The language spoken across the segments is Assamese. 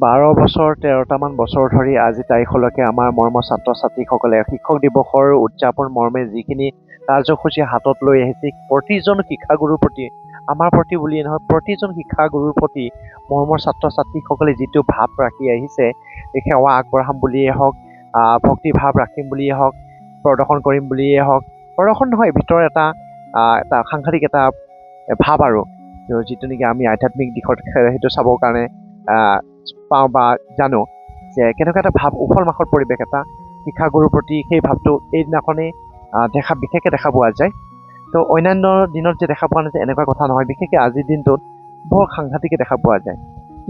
12 বছৰ 13টামান বছৰ ধৰি আজি তাৰিখলৈকে আমাৰ মৰমৰ ছাত্ৰ ছাত্ৰীসকলে শিক্ষক দিৱসৰ উদযাপন মৰ্মে যিখিনি কাৰ্যসূচী হাতত লৈ আহিছে প্ৰতিজন শিক্ষাগুৰুৰ প্ৰতি আমাৰ প্ৰতি বুলিয়ে নহয় প্ৰতিজন শিক্ষাগুৰুৰ প্ৰতি মৰমৰ ছাত্ৰ ছাত্ৰীসকলে যিটো ভাৱ ৰাখি আহিছে সেৱা আগবঢ়াম বুলিয়ে হওক ভক্তি ভাৱ ৰাখিম বুলিয়ে হওক প্ৰদৰ্শন কৰিম বুলিয়ে হওক প্ৰদৰ্শন নহয় ভিতৰৰ এটা সাংঘাতিক এটা ভাৱ আৰু যিটো নেকি আমি আধ্যাত্মিক দিশত সেইটো চাবৰ কাৰণে পাওঁ বা জানো যে কেনেকুৱা এটা ভাৱ উখল মাখল পৰিৱেশ এটা শিক্ষাগুৰুৰ প্ৰতি সেই ভাৱটো এইদিনাখনেই বিশেষকৈ দেখা পোৱা যায় তো অন্যান্য দিনত যে দেখা পোৱা নাযায় এনেকুৱা কথা নহয় বিশেষকৈ আজিৰ দিনটোত বৰ সাংঘাতিকে দেখা পোৱা যায়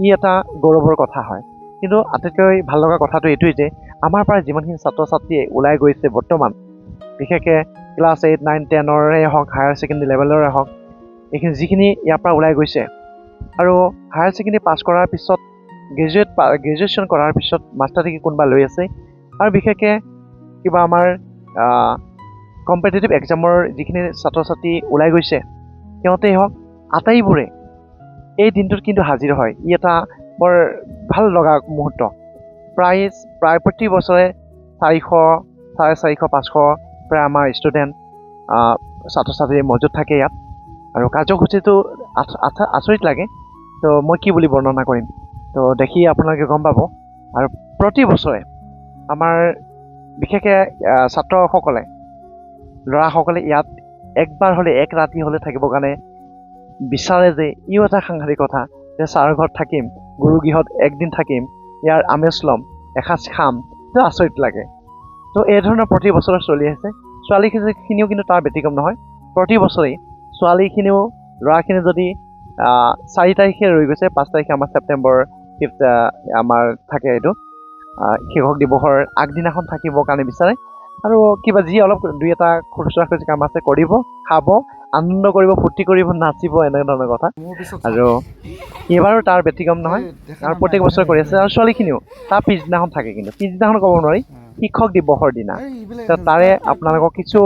ই এটা গৌৰৱৰ কথা হয় কিন্তু আটাইতকৈ ভাল লগা কথাটো এইটোৱেই যে আমাৰ পৰা যিমানখিনি ছাত্ৰ ছাত্ৰী ওলাই গৈছে বৰ্তমান বিশেষকৈ ক্লাছ 8, 9, 10ৰে হওক হায়াৰ ছেকেণ্ডেৰী লেভেলৰে হওক এইখিনি যিখিনি ইয়াৰ পৰা ওলাই গৈছে আৰু হায়াৰ ছেকেণ্ডেৰী পাছ কৰাৰ পিছত গ্ৰেজুৱেশ্যন কৰাৰ পিছত মাষ্টাৰ ডিগ্ৰী কোনোবা লৈ আছে আৰু বিশেষকৈ কিবা আমাৰ কম্পিটিটিভ এক্সামৰ যিখিনি ছাত্ৰ ছাত্ৰী ওলাই গৈছে সিহঁতেই হওক আটাইবোৰে এই দিনটোত কিন্তু হাজিৰ হয় ই এটা বৰ ভাল লগা মুহূৰ্ত প্ৰায় প্ৰতি বছৰে 400, 450, 500 প্ৰায় আমাৰ ষ্টুডেণ্ট ছাত্ৰ ছাত্ৰী মজুত থাকে ইয়াত আৰু কাৰ্যসূচীটো আচৰিত লাগে তো মই কি বুলি বৰ্ণনা কৰিম তো দেখি আপোনালোকে গম পাব আৰু প্ৰতি বছৰে আমাৰ বিশেষকৈ ছাত্ৰসকলে ল'ৰাসকলে ইয়াত একবাৰ হ'লে এক ৰাতি হ'লে থাকিবৰ কাৰণে বিচাৰে যে ইও এটা সাংঘাতিক কথা যে ছাৰৰ ঘৰত থাকিম গুৰুগৃহত একদিন থাকিম ইয়াৰ আমেজ ল'ম এসাঁজ খাম তো আচৰিত লাগে তো এই ধৰণৰ প্ৰতি বছৰে চলি আছে ছোৱালীখিনিও কিন্তু তাৰ ব্যতিক্ৰম নহয় প্ৰতি বছৰেই ছোৱালীখিনিও ল'ৰাখিনি যদি 4 তাৰিখে ৰৈ গৈছে 5 তাৰিখে আমাৰ ছেপ্টেম্বৰ 5th আমাৰ থাকে এইটো শিক্ষক দিৱসৰ আগদিনাখন থাকিবৰ কাৰণে বিচাৰে আৰু কিবা যি অলপ দুই এটা খুচুৰা খুচৰি কাম আছে কৰিব খাব আনন্দ কৰিব ফূৰ্তি কৰিব নাচিব এনে ধৰণৰ কথা আৰু এইবাৰো তাৰ ব্যতিক্ৰম নহয় আৰু প্ৰত্যেক বছৰে কৰি আছে আৰু ছোৱালীখিনিও তাৰ পিছদিনাখন থাকে কিন্তু পিছদিনাখন ক'ব নোৱাৰি শিক্ষক দিৱসৰ দিনা তাৰে আপোনালোকক কিছু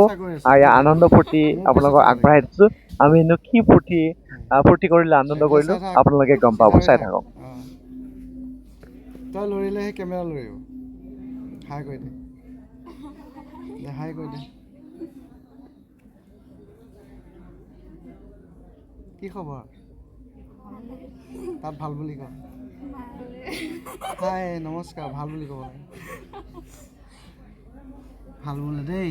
আনন্দ ফূৰ্তি আপোনালোকক আগবঢ়াই দিছোঁ আমিনো কি ফূৰ্তি কৰিলোঁ আনন্দ কৰিলোঁ আপোনালোকে গম পাব চাই থাকক তই লৰিলে সেই কেমেৰা লৰিব হাই কৰি দে হাই কৰি দে কি খবৰ তাত ভাল বুলি কওঁ হাই নমস্কাৰ ভাল বুলি ক'ব লাগে ভাল বোলে দেই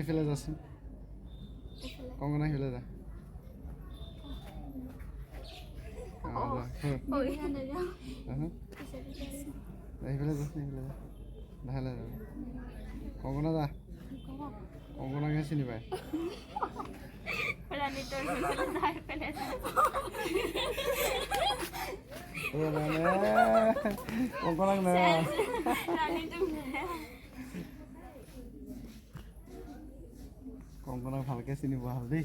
ইফালে যাচোন কংগনা সিফালে যা এইফালে যাচোন এইফালে যা লাহে লাহে যা কংগনা যা কংগনাকে চিনি পায় কংগনাক নেৰা কংকনাক ভালকৈ চিনি পোৱা হ'ল দেই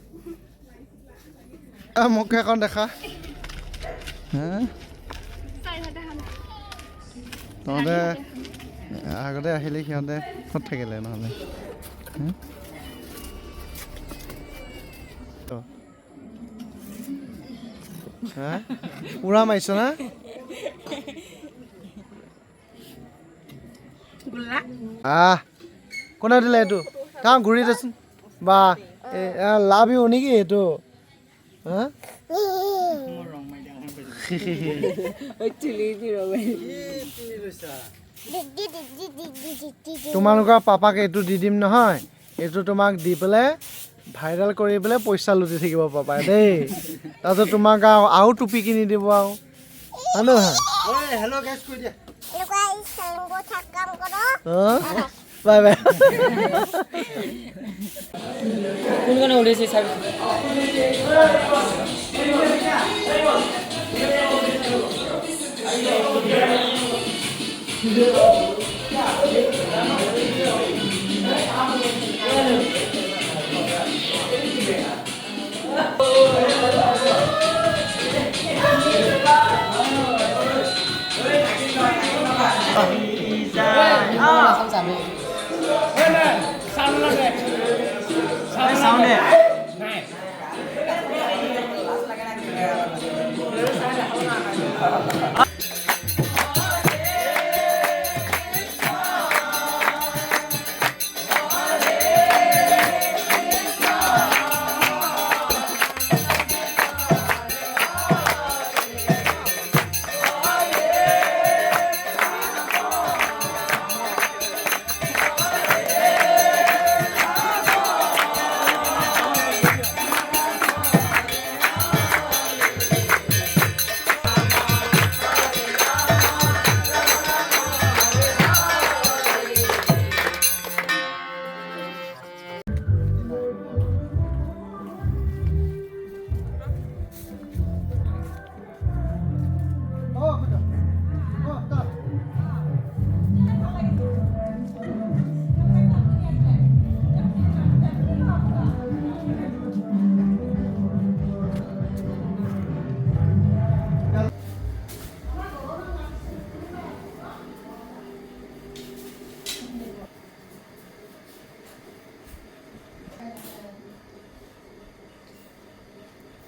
মোক এখন দেখা তহঁতে আগতে আহিলে সিহঁতে ক'ত থাকিলে নহ'লে উৰা মাৰিছ না কোনে দিলে এইটো তাৰ ঘূৰি দেচোন বা লাভ ইউ নেকি এইটো তোমালোকৰ পাপাক এইটো দি দিম নহয় এইটো তোমাক দি পেলাই ভাইৰেল কৰি পেলাই পইচা লুটি থাকিব পাপাই দেই তাৰপিছত তোমাক আৰু টুপি কিনি দিব আৰু হয় নহয় বাই বাই কোনখানে উঠেছে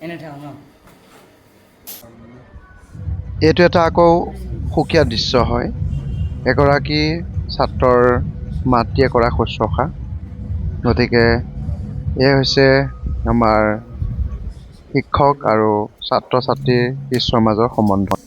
এনে থাক ন এইটো এটা আকৌ সুকীয়া দৃশ্য হয় এগৰাকী ছাত্ৰৰ মাতৃয়ে কৰা শুশ্ৰূষা গতিকে এয়া হৈছে আমাৰ শিক্ষক আৰু ছাত্ৰ ছাত্ৰীৰ মাজৰ সম্বন্ধ